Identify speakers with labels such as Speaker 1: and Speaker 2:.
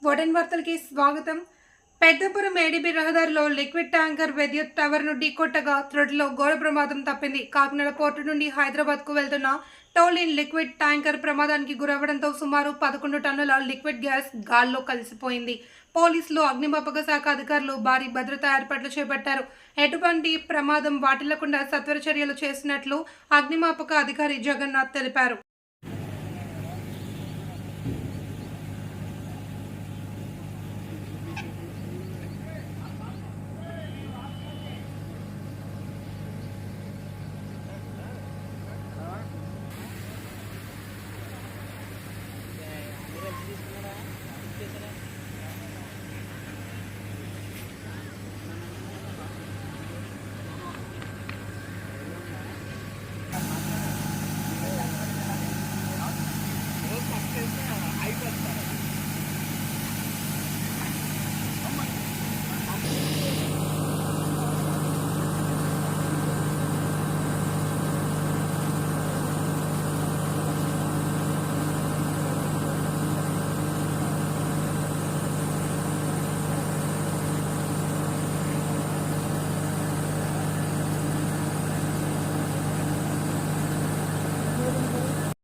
Speaker 1: వడెన్ వార్తలకి స్వాగతం. పెద్దపురం ఏడీబీ రహదారిలో liquid tanker విద్యుత్ టవర్ను ఢీకొట్టగా త్రుటిలో ఘోర ప్రమాదం తప్పింది. కాకినాడ పోర్టు నుండి హైదరాబాద్కు వెళ్తున్న టోలిన్ లిక్విడ్ ట్యాంకర్ ప్రమాదానికి గురవ్వడంతో సుమారు 11 టన్నుల లిక్విడ్ గ్యాస్ గాల్లో కలిసిపోయింది. పోలీసులు, అగ్నిమాపక శాఖ అధికారులు భారీ భద్రతా ఏర్పాట్లు చేపట్టారు. ఎటువంటి ప్రమాదం వాటిల్లకుండా సత్వర చర్యలు చేసినట్లు అగ్నిమాపక అధికారి జగన్నాథ్ తెలిపారు.